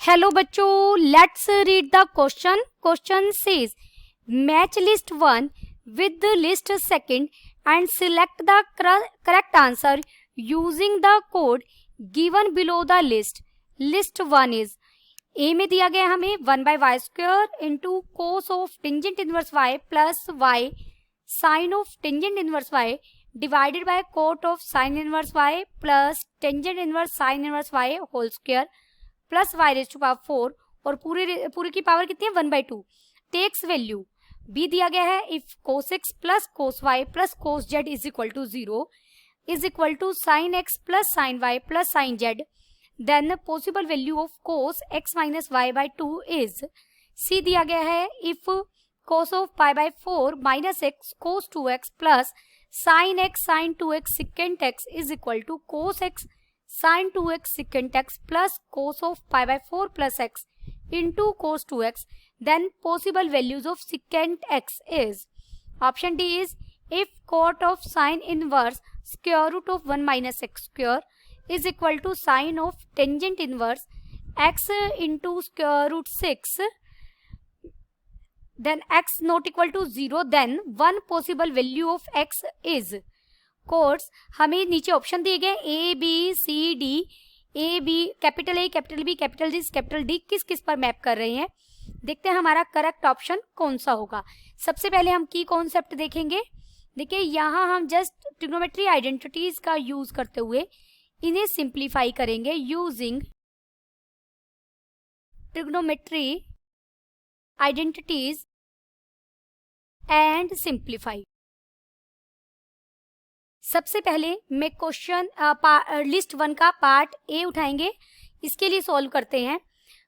Hello बच्चों, let's read the question. Question says match list 1 with the list 2 and select the correct answer using the code given below the list. List 1 is A में दिया गया हमें 1/y² into cos of tangent inverse y plus y sine of tangent inverse y divided by cot of sine inverse y plus tangent inverse sine inverse y whole square plus y raise to power 4 और पूरी की power कितनी है 1/2. Takes value b दिया गया है if cos x plus cos y plus cos z is equal to 0 is equal to sine x plus sine y plus sine z. Then possible value of cos x minus y by 2 is c दिया गया है if cos of pi by 4 minus x cos 2x plus sine x sine 2x secant x is equal to cos x sin 2x secant x plus cos of pi by 4 plus x into cos 2x. Then possible values of secant x is option D is if cot of sin inverse square root of 1 minus x square is equal to sin of tangent inverse x into square root 6, then x not equal to 0, then one possible value of x is course. हमें नीचे option दिए गए A B C D. A B capital A capital B capital D किस किस पर map कर रहे हैं. देखते हैं हमारा करेक्ट ऑप्शन कौन सा होगा. सबसे पहले हम की कॉन्सेप्ट देखेंगे. देखिए यहाँ हम जस्ट ट्रिग्नोमेट्री आइडेंटिटीज का यूज करते हुए इन्हें सिंप्लीफाई करेंगे using trigonometry identities and simplify. सबसे पहले मैं क्वेश्चन लिस्ट 1 का पार्ट ए उठाएंगे. इसके लिए सॉल्व करते हैं.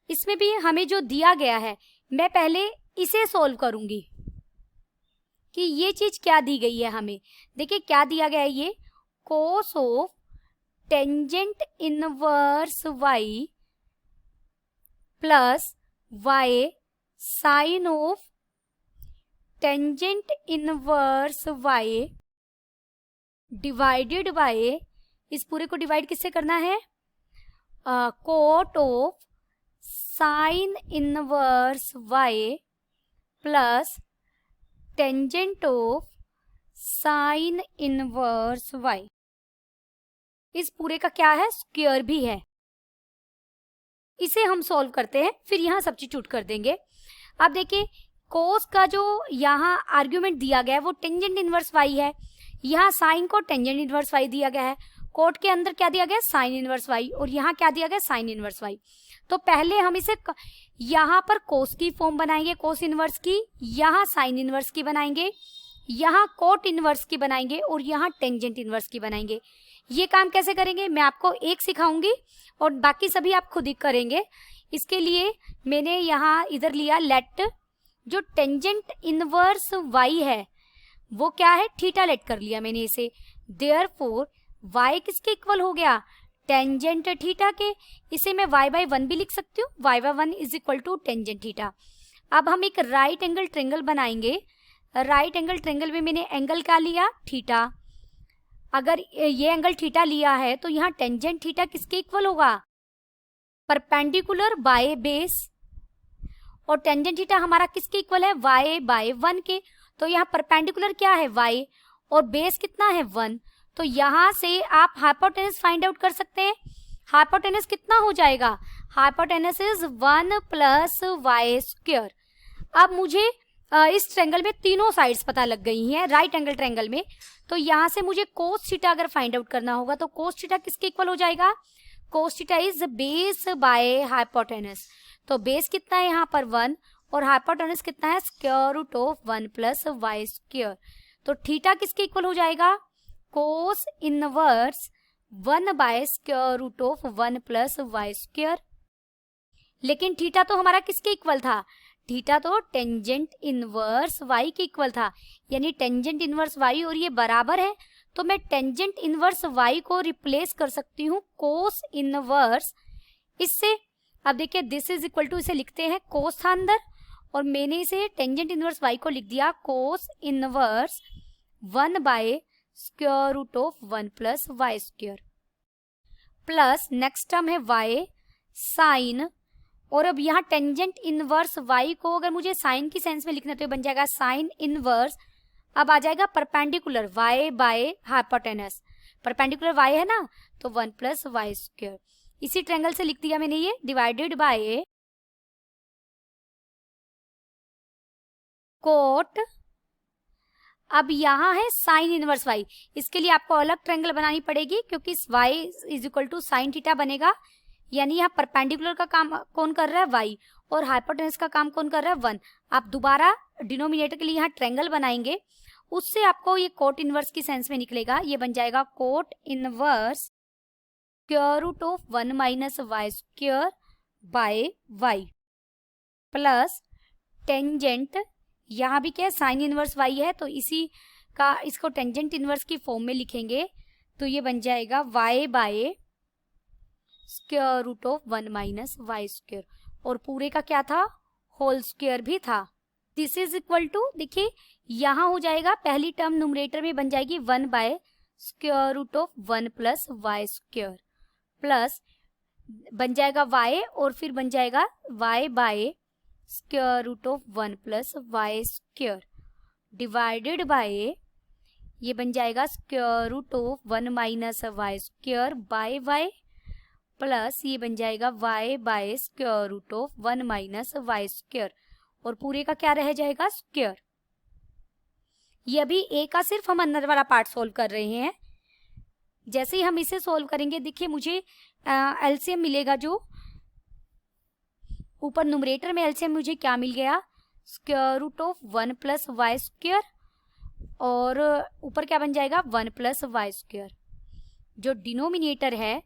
इसमें भी हमें जो दिया गया है मैं पहले इसे सॉल्व करूंगी कि ये चीज क्या दी गई है हमें. देखिए क्या दिया गया है. ये cos of tangent inverse y plus y sine of tangent inverse y divided by, इस पूरे को डिवाइड किससे करना है, cot of sine inverse y plus tangent of sine inverse y. इस पूरे का क्या है, स्क्वायर भी है. इसे हम सॉल्व करते हैं, फिर यहाँ सब्स्टिट्यूट कर देंगे. अब देखिए कोस का जो यहाँ आर्ग्यूमेंट दिया गया है वो टेंजेंट इनवर्स y है. यहाँ साइन को टेंजेंट इनवर्स y दिया गया है. कोट के अंदर क्या दिया गया, साइन इनवर्स y, और यहाँ क्या दिया गया, साइन इनवर्स y. तो पहले हम इसे यहाँ पर कोस की फॉर्म बनाएंगे, कोस इनवर्स की, यहाँ साइन इनवर्स की बनाएंगे, यहाँ कोट इनवर्स की बनाएंगे और यहाँ टेंजेंट इनवर्स की बनाएंगे. ये काम कैसे करेंगे मैं आपको एक सिखाऊंगी और बाकी सभी आप खुद ही करेंगे. इसके लिए मैंने यहाँ इधर लिया लेट, जो टेंजेंट इनवर्स y है वो क्या है, थीटा लेट कर लिया मैंने इसे. देयरफॉर y किसके इक्वल हो गया, टेंजेंट थीटा के. इसे मैं y/1 भी लिख सकती हूँ. y/1 is equal to tangent theta. अब हम एक राइट एंगल ट्रायंगल बनाएंगे. राइट एंगल ट्रायंगल में मैंने एंगल क्या लिया, थीटा. अगर ये एंगल थीटा लिया है तो यहाँ टेंजेंट थीटा किसके इक्वल होगा, परपेंडिकुलर बाय बेस. और टेंजेंट थीटा हमारा किसके इक्वल है, y/1 के. तो यहाँ परपेंडिकुलर क्या है, y, और बेस कितना है 1. तो यहाँ से आप हाइपोटेनस फाइंड आउट कर सकते हैं. हाइपोटेनस कितना हो जाएगा, hypotenuse is 1 plus y square. अब मुझे इस ट्रायंगल में तीनों साइड्स पता लग गई हैं राइट एंगल ट्रायंगल में. तो यहाँ से मुझे कोस थीटा अगर फाइंड आउट करना होगा तो कोस थीटा किसके इक्वल हो जाएगा, cos theta is base by hypotenuse. तो बेस कितना है यहाँ पर 1 और हाइपोटेनस कितना है, square root of 1 plus y square. तो थीटा किसके इक्वल हो जाएगा, cos inverse 1 by square root of 1 plus y square. लेकिन थीटा तो हमारा किसके इक्वल था, थीटा तो टेंजेंट इनवर्स y के इक्वल था. यानी टेंजेंट इनवर्स y और ये बराबर है तो मैं टेंजेंट इनवर्स y को रिप्लेस कर सकती हूँ कोस इनवर्स इससे. अब देखिए दिस इज इक्वल टू, इसे लिखते हैं, कोस था अंदर और मैंने इसे टेंजेंट इनवर्स y को लिख दिया cos inverse 1 by square root of 1 plus y square. Plus next term है y साइन और अब यहाँ टेंजेंट इनवर्स y को अगर मुझे साइन की सेंस में लिखना तो ये बन जाएगा साइन इनवर्स, अब आ जाएगा perpendicular y by hypotenuse, perpendicular y है ना, तो 1 प्लस वाई स्क्वायर, इसी ट्रायंगल से लिख दिया मैंने ये, डिवाइडेड बाय कोट, अब यहाँ है साइन इनवर्स y, इसके लिए आपको अलग ट्रायंगल बनानी पड़ेगी क्योंकि y is equal to sine theta बनेगा, यानी यहाँ परपेंडिकुलर का काम कौन कर रहा है y और हाइपोटेनस का काम कौन कर रहा है 1। आप दोबारा डिनोमिनेटर के लिए यहाँ ट्रायंगल बनाएंगे, उससे आपको ये कोट इनवर्स की सेंस में निकलेगा, ये बन जाएगा cot inverse square root of 1 minus y square by y plus tangent, यहाँ भी क्या है साइन इनवर्स y है तो इसी का इसको टेंजेंट इनवर्स की फॉर्म में लिखेंगे, तो ये बन जाएगा y by square root of 1 minus y square, और पूरे का क्या था होल स्क्वायर भी था। दिस इज इक्वल टू, देखिए यहाँ हो जाएगा पहली टर्म न्यूमरेटर में बन जाएगी 1 by square root of 1 plus y square, plus बन जाएगा y और फिर बन जाएगा y by square root of 1 plus y square divided by, ये बन जाएगा square root of 1 minus y square by y plus ये बन जाएगा y by square root of 1 minus y square, और पूरे का क्या रह जाएगा स्क्वायर। ये अभी a का सिर्फ हम अंदर वाला पार्ट सोल्व कर रहे हैं, जैसे ही हम इसे सोल्व करेंगे देखिए मुझे एलसीएम मिलेगा, जो ऊपर न्यूमरेटर में एलसीएम मुझे क्या मिल गया square root of 1 plus y square, और ऊपर क्या बन जाएगा 1 प्लस वाई स्क्वायर, जो डिनोमिनेटर है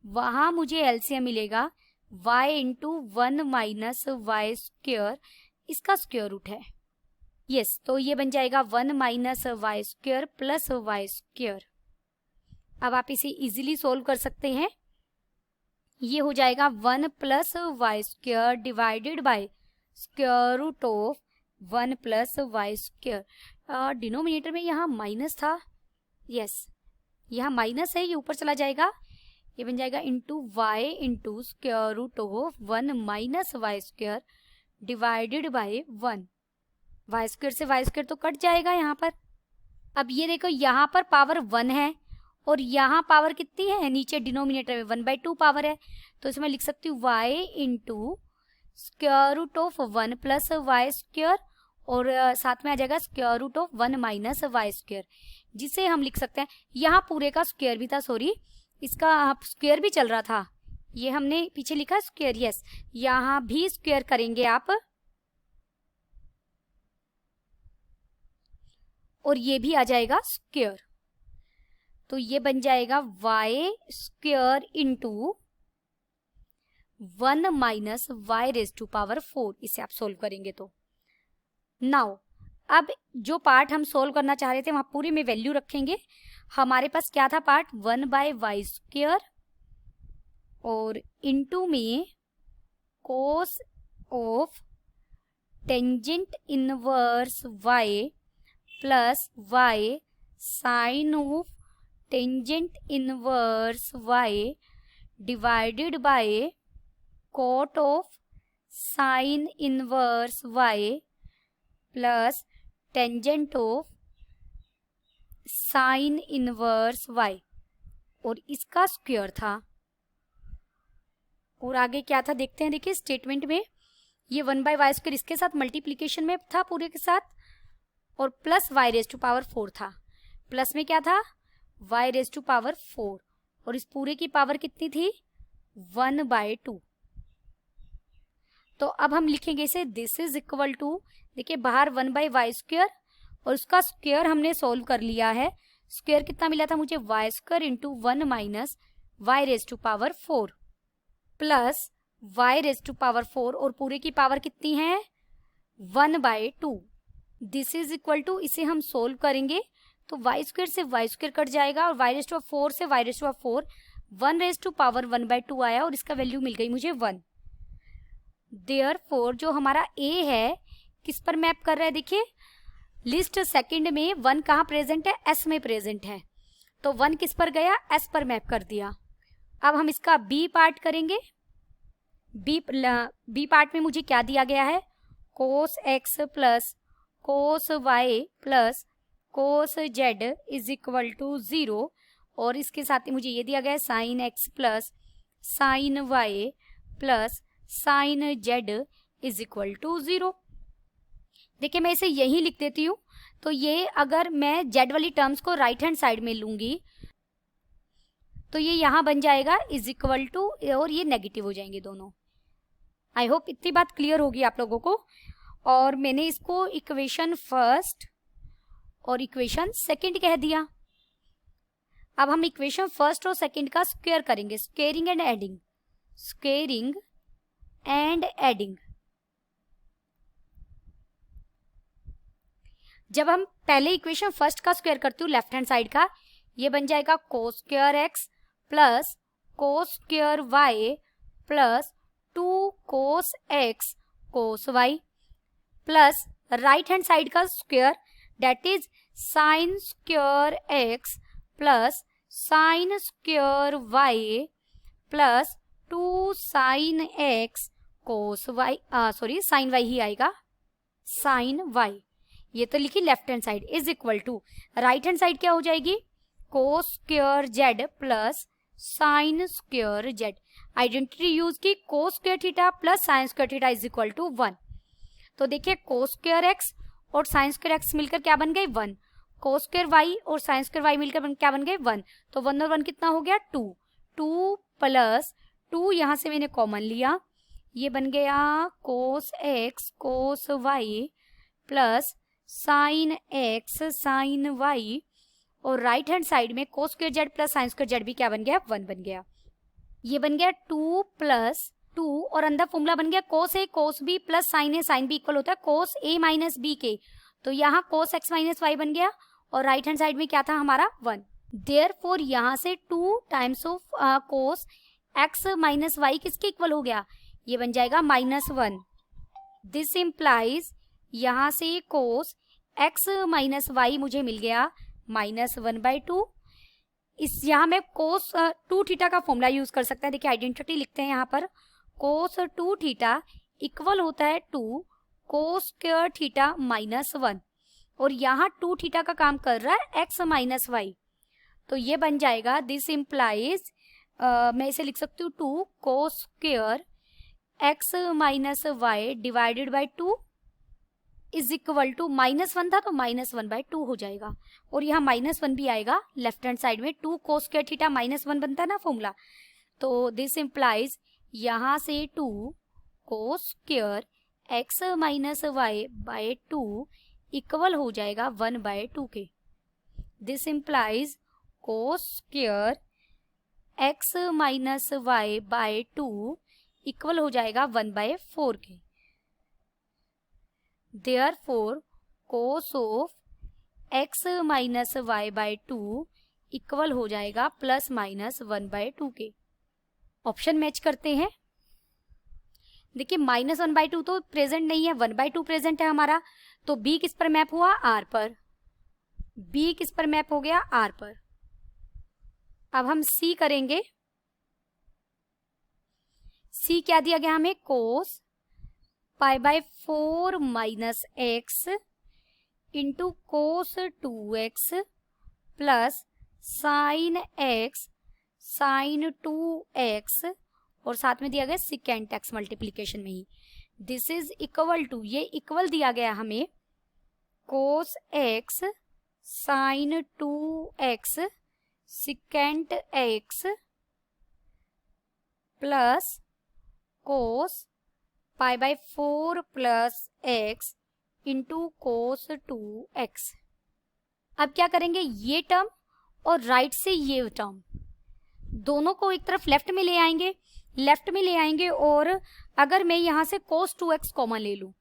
वहां मुझे एलसीएम मिलेगा y into 1 minus y square, इसका स्क्वायर रूट है यस, तो ये बन जाएगा 1 minus y square plus y square. अब आप इसे इजीली सोल्व कर सकते हैं, ये हो जाएगा 1 plus y square divided by square root of 1 plus y square, denominator में यहाँ माइनस था यस, यहाँ माइनस है, ये ऊपर चला जाएगा, ये बन जाएगा into y into square root of 1 minus y square divided by 1, y square से वाई स्क्वायर तो कट जाएगा यहाँ पर। अब ये देखो यहाँ पर पावर 1 है और यहाँ पावर कितनी है, नीचे डिनोमिनेटर में 1/2 पावर है, तो इसमें लिख सकती हूँ y into square root of 1 plus y square, और साथ में आ जाएगा square root of 1 minus y square, जिसे हम लिख सकते हैं, यहाँ पूरे का स्क्वायर भी था, सॉरी इसका स्क्वायर भी चल रहा था, ये हमने पीछे लिखा स्क्वायर यस, यहाँ भी स्क्वायर करेंगे आप, और ये भी आ जाएगा स्क्वायर, तो ये बन जाएगा y square into 1 minus y raise to power 4, इसे आप सोल्व करेंगे तो। नाउ अब जो पार्ट हम सोल्व करना चाह रहे थे वहां पूरे में वैल्यू रखेंगे, हमारे पास क्या था पार्ट 1 बाय वाई स्क्वायर और इंटू में cos of tangent inverse y plus y sine of tangent inverse y divided by cot of sine inverse y plus tangent of sine inverse y, और इसका square था। और आगे क्या था देखते हैं, देखिए स्टेटमेंट में ये 1 बाय वाई स्क्वायर इसके साथ मल्टीप्लीकेशन में था पूरे के साथ, और plus y raise to power 4 था, प्लस में क्या था y रेज टू पावर 4, और इस पूरे की पावर कितनी थी 1/2। तो अब हम लिखेंगे इसे दिस इज इक्वल टू, देखिए बाहर 1 बाय वाई स्क्वायर और उसका स्क्वायर हमने सोल्व कर लिया है, स्क्वायर कितना मिला था मुझे y square into 1 minus y raise to power 4 plus y raise to power 4, और पूरे की पावर कितनी है 1/2। दिस इज इक्वल टू, इसे हम सोल्व करेंगे तो वाई स्क्वायर से वाई स्क्वायर कट जाएगा और वाई रेज टू 4 से y raise to 4, 1 raise to power 1/2 आया और इसका वैल्यू मिल गई मुझे 1। देयरफॉर जो हमारा a है किस पर मैप कर रहा है, देखिए लिस्ट सेकंड में 1 कहाँ प्रेजेंट है, s में प्रेजेंट है, तो 1 किस पर गया s पर मैप कर दिया। अब हम इसका b पार्ट करेंगे, बी पार्ट में मुझे क्या दिया गया है, cos x plus cos Y plus cos z is equal to 0, और इसके साथ ही मुझे ये दिया गया है sine x plus sine y plus sine z is equal to 0। देखिए मैं इसे यही लिख देती हूँ। तो ये अगर मैं जेड वाली टर्म्स को राइट हैंड साइड में लूंगी तो ये यहाँ बन जाएगा इज इक्वल टू, और ये नेगेटिव हो जाएंगे दोनों। आई होप इतनी बात क्लियर होगी आप लोगों को। और मैंने इसको इक्वेशन फर्स्ट और इक्वेशन सेकंड कह दिया। अब हम इक्वेशन फर्स्ट और सेकंड का स्क्वायर करेंगे, squaring and adding, squaring and adding. जब हम पहले इक्वेशन फर्स्ट का स्क्वायर करते हूँ लेफ्ट हैंड साइड का, ये बन जाएगा cos square X plus cos square Y plus 2 cos X cos Y, plus right hand side का square that is sine square X plus sine square Y plus 2 sine X cos Y, sorry sine Y ही आएगा, sine Y. ये तो लिखी left hand side is equal to right hand side क्या हो जाएगी, cos square Z plus sine square Z. Identity use की, कोस square theta plus sine square theta is equal to 1। तो देखिए कोस स्क्वायर एक्स और साइन स्क्वायर एक्स मिलकर क्या बन गए 1, कोस स्क्वायर वाई और साइन स्क्वायर वाई मिलकर क्या बन गए 1। तो 1 और 1 कितना हो गया 2, 2 प्लस 2 यहाँ से मैंने कॉमन लिया, ये बन गया cos X cos Y plus sine X sine Y, और राइट हैंड साइड में cos square Z plus sine square Z भी क्या बन गया 1 बन गया। ये बन गया 2 प्लस 2, और अंदर फॉर्मूला बन गया कोस ए कोस बी प्लस साइन ए साइन बी इक्वल होता है कोस ए माइनस बी के। तो यहाँ कोस एक्स माइनस वाई बन गया, और राइट हैंड साइड में क्या था हमारा 1। देयरफॉर यहाँ से 2 times of cos x minus y किसके इक्वल हो गया, ये बन जाएगा -1। दिस इम्प्लाइज यहाँ से कोस एक्स माइनस वाई मुझे मिल गया -1/2। इस यहाँ में कोस 2 थीटा का फॉर्मूला यूज कर सकते हैं। देखिए आइडेंटिटी लिखते हैं यहाँ पर, कोस 2 थीटा इक्वल होता है 2 कोस स्क्वायर थीटा -1, और यहाँ 2 थीटा का काम कर रहा है एक्स माइनस वाई। तो ये बन जाएगा दिस इम्प्लाइज, मैं इसे लिख सकती हूँ 2 cos square x minus y divided by 2 is equal to -1 था तो -1/2 हो जाएगा, और यहाँ -1 भी आएगा लेफ्ट हैंड साइड में, 2 कोस स्क्वायर थीटा -1 बनता है ना फॉर्मूला। तो दिस इम्प्लाइज यहाँ से 2 cos square x minus y by 2 equal हो जाएगा 1/2 के। This implies cos square x minus y by 2 equal हो जाएगा 1/4 के। Therefore, cos of x minus y by 2 equal हो जाएगा +-1/2 के। ऑप्शन मैच करते हैं। देखिए -1/2 तो प्रेजेंट नहीं है, 1/2 प्रेजेंट है हमारा, तो b किस पर मैप हुआ r पर, b किस पर मैप हो गया r पर। अब हम c करेंगे। c क्या दिया गया हमें, cos π/4 minus X into cos 2x plus sine X sine 2x, और साथ में दिया गया सिकेंट एक्स मल्टीप्लीकेशन में ही। दिस इज इक्वल टू, ये इक्वल दिया गया हमें cos X sine 2x secant X plus cos π/4 plus X into cos 2x। अब क्या करेंगे, ये टर्म और राइट से ये टर्म दोनों को एक तरफ लेफ्ट में ले आएंगे, और अगर मैं यहाँ से कोस 2x कॉमन ले लूँ,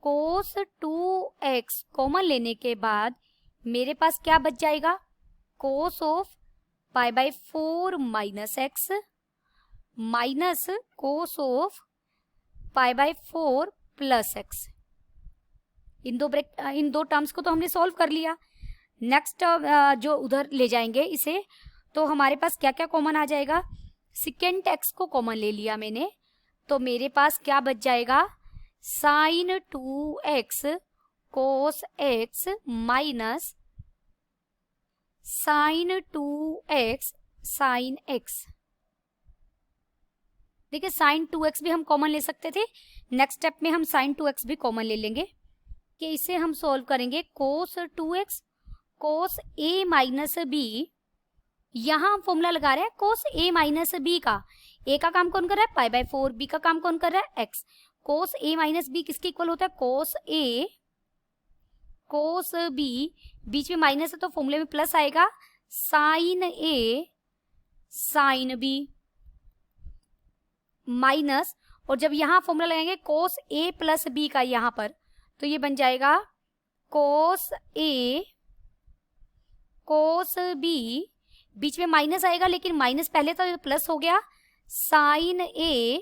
कोस 2x कॉमन लेने के बाद मेरे पास क्या बच जाएगा, cos of π/4 minus X minus cos of π/4 plus X. इन दो टर्म्स को तो हमने सॉल्व कर लिया। नेक्स्ट जो उधर ले जाएंगे इसे, तो हमारे पास क्या क्या कॉमन आ जाएगा, सिकेंट एक्स को कॉमन ले लिया मैंने, तो मेरे पास क्या बच जाएगा, sine 2x cos x minus sine 2x sine x। देखिए साइन 2x भी हम कॉमन ले सकते थे, नेक्स्ट स्टेप में हम साइन 2x भी कॉमन ले लेंगे कि इसे हम सॉल्व करेंगे। कोस 2x cos a minus b, यहां हम फॉर्मूला लगा रहे हैं कोस a माइनस b का। a का काम कौन कर रहा है, पाई बाय 4, b का काम कौन कर रहा है, x। Cos a minus b किसके इक्वल होता है, कोस a कोस b, बीच में माइनस है तो फॉर्मूले में प्लस आएगा, sine a sine b minus, और जब यहां फॉर्मूला लगाएंगे कोस a प्लस b का यहां पर, तो ये बन जाएगा कोस a कोस b, बीच में माइनस आएगा लेकिन माइनस पहले तो प्लस हो गया, साइन a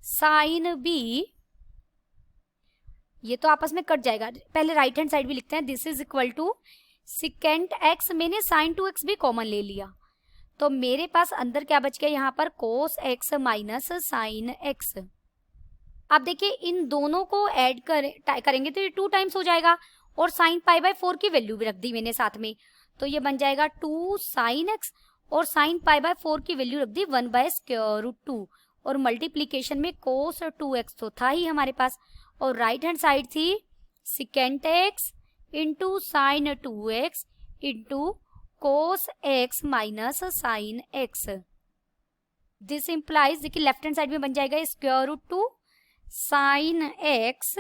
साइन b, ये तो आपस में कट जाएगा। पहले राइट हैंड साइड भी लिखते हैं, this is equal to secant x, मैंने साइन 2x भी कॉमन ले लिया, तो मेरे पास अंदर क्या बच गया यहाँ पर, कोस x माइनस साइन x। अब देखिए इन दोनों को ऐड करेंगे तो ये 2 टाइम्स हो जाएगा, और साइन पाई बाय 4 की वैल्यू भी रख दी मैंने साथ में, तो ये बन जाएगा 2 साइन x, और साइन पाई बाय 4 की वैल्यू रख दी 1 बाय स्क्वायर रूट 2, और मल्टीप्लीकेशन में कोस 2x तो था ही हमारे पास, और राइट हैंड साइड थी secant x into sine 2x into cos x minus sine x। This implies, देखिए लेफ्ट हैंड साइड में बन जाएगा square root 2 sine x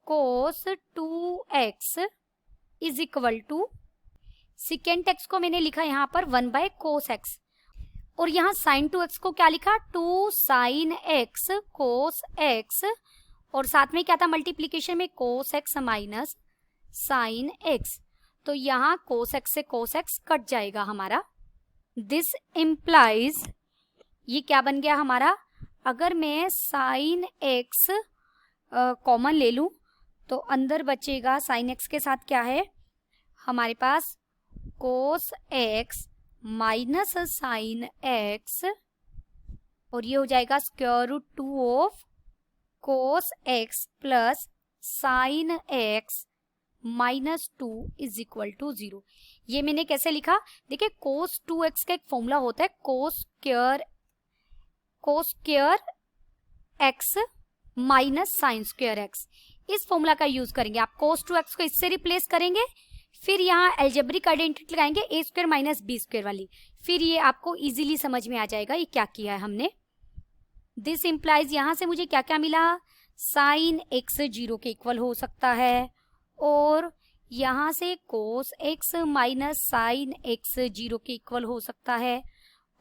cos 2x is equal to, secant x को मैंने लिखा यहाँ पर 1 बाय कोस x, और यहाँ साइन 2x को क्या लिखा, 2 साइन x कोस x, और साथ में क्या था मल्टीप्लीकेशन में कोस x माइनस साइन x, तो यहाँ कोस x से कोस x कट जाएगा हमारा। दिस इम्प्लाइज, ये क्या बन गया हमारा, अगर मैं साइन x कॉमन ले लूं तो अंदर बचेगा साइन x के साथ क्या है हमारे पास, cos x minus sine x, और ये हो जाएगा square root 2 of cos x plus sine x minus 2 is equal to 0। ये मैंने कैसे लिखा, देखिए कोस 2x का एक फॉर्मूला होता है cos square x minus sine square x, इस फॉर्मूला का यूज करेंगे। आप कोस 2x को इससे रिप्लेस करेंगे, फिर यहाँ एल्जेब्रिक आइडेंटिटी लगाएंगे a square minus b square वाली, फिर ये आपको इजीली समझ में आ जाएगा ये क्या किया है हमने। दिस इंप्लाइज, यहाँ से मुझे क्या क्या मिला, साइन x 0 के इक्वल हो सकता है, और यहाँ से कोस x माइनस साइन x 0 के इक्वल हो सकता है,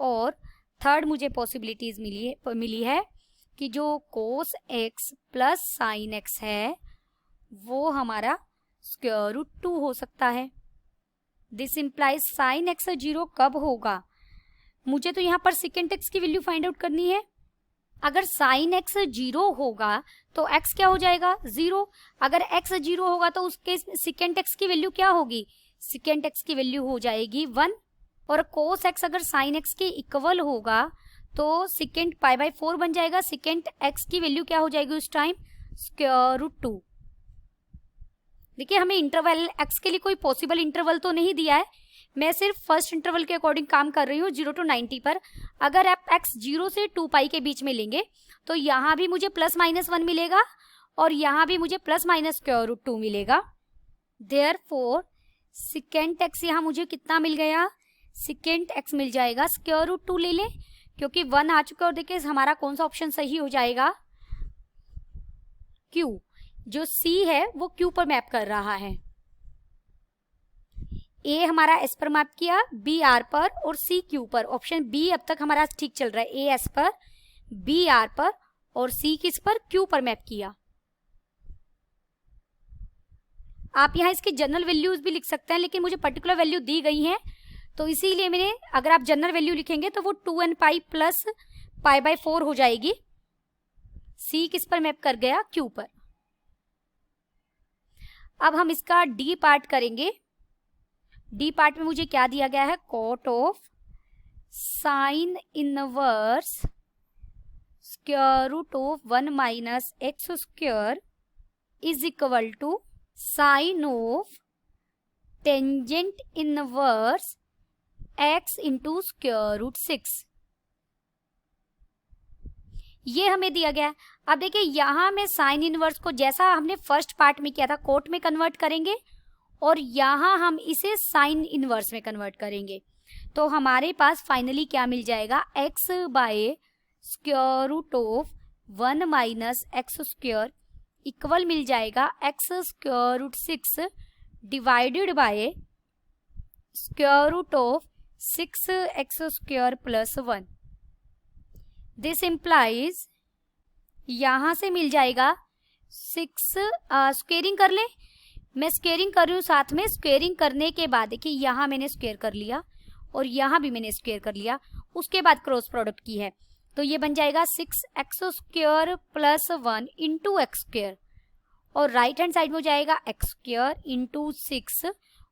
और थर्ड मुझे पॉसिबिलिटीज मिली है कि जो कोस x प्लस साइन x है वो हमारा स्क्वायर रूट 2 हो सकता है। दिस इंप्लाइज साइन x 0 कब होगा, मुझे तो यहाँ पर सिकेंट x की वैल्यू फाइंड आउट करनी है। अगर साइन x 0 होगा तो x क्या हो जाएगा, 0। अगर x 0 होगा तो उसके सिकेंट x की वैल्यू क्या होगी, सिकेंट x की वैल्यू हो जाएगी 1, और कोस x अगर साइन x के इक्वल होगा तो सिकेंट पाई बाय 4 बन जाएगा, सिकेंट x की वैल्यू क्या हो जाएगी उस टाइम, स्क्वायर रूट 2। देखिए हमें इंटरवल x के लिए कोई पॉसिबल इंटरवल तो नहीं दिया है, मैं सिर्फ फर्स्ट इंटरवल के अकॉर्डिंग काम कर रही हूँ 0 to 90 पर। अगर आप x 0 से 2 पाई के बीच में लेंगे तो यहाँ भी मुझे प्लस माइनस 1 मिलेगा, और यहाँ भी मुझे प्लस माइनस स्क्वायर रूट 2 मिलेगा। देयरफॉर सिकेंट x यहाँ मुझे कितना मिल गया, सिकेंट x मिल जाएगा स्क्वायर रूट 2 ले लें क्योंकि 1 आ चुका है, और देखिए हमारा कौन सा ऑप्शन सही हो जाएगा, Q। जो C है वो Q पर मैप कर रहा है, A हमारा S पर मैप किया, B R पर और C Q पर। ऑप्शन B अब तक हमारा ठीक चल रहा है, A S पर, B R पर और C किस पर, Q पर मैप किया। आप यहाँ इसकी जनरल वैल्यूज भी लिख सकते हैं, लेकिन मुझे पर्टिकुलर वैल्यू दी गई है तो इसीलिए मैंने, अगर आप जनरल वैल्यू लिखेंगे तो वो 2n pi plus pi by 4 हो जाएगी। C किस पर मैप कर गया, Q पर। अब हम इसका D पार्ट करेंगे। D पार्ट में मुझे क्या दिया गया है, cot of sine inverse square root of 1 minus x square is equal to sine of tangent inverse x into square root 6। ये हमें दिया गया है। अब देखिए यहाँ में साइन इनवर्स को जैसा हमने फर्स्ट पार्ट में किया था कोट में कन्वर्ट करेंगे और यहाँ हम इसे साइन इनवर्स में कन्वर्ट करेंगे। तो हमारे पास फाइनली क्या मिल जाएगा, x by square root of 1 minus x square equal मिल जाएगा x square root 6 divided by square root of 6x square plus 1। This implies यहां से मिल जाएगा 6, स्क्वेयरिंग कर ले, मैं स्क्वेयरिंग कर रही हूँ साथ में। स्क्वेयरिंग करने के बाद देखिए यहाँ मैंने स्क्वेयर कर लिया और यहाँ भी मैंने स्क्वेयर कर लिया, उसके बाद क्रॉस प्रोडक्ट की है तो ये बन जाएगा 6x square plus 1 into x square और राइट हैंड साइड में हो जाएगा एक्स स्क्वायर इंटू 6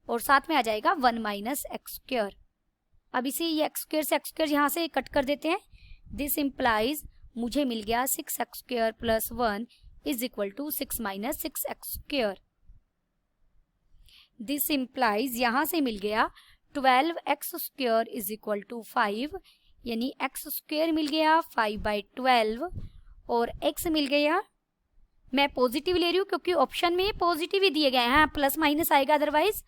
और साथ में आ जाएगा 1 माइनस एक्स स्क्वायर। अब इसे ये एक्स स्क्वायर से एक्स स्क्वायर यहाँ से कट कर देते हैं। दिस इम्प्लाइज मुझे मिल गया 6x square plus 1 is equal to 6 minus 6x square. This implies यहाँ से मिल गया 12x square is equal to 5, यानी x स्क्वायर मिल गया 5/12 और x मिल गया, मैं पॉजिटिव ले रही हूँ क्योंकि ऑप्शन में पॉजिटिव ही दिए गए हैं, प्लस माइनस आएगा अदरवाइज,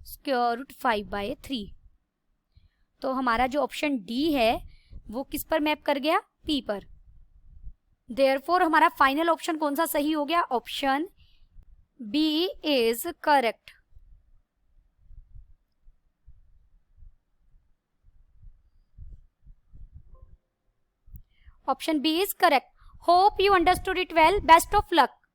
स्क्वायर रूट 5/3। तो हमारा जो ऑप्शन डी है वो किस पर मैप कर गया, पी पर। देयरफॉर हमारा फाइनल ऑप्शन कौन सा सही हो गया, option B is correct. Option B is correct. Hope you understood it well. Best of luck.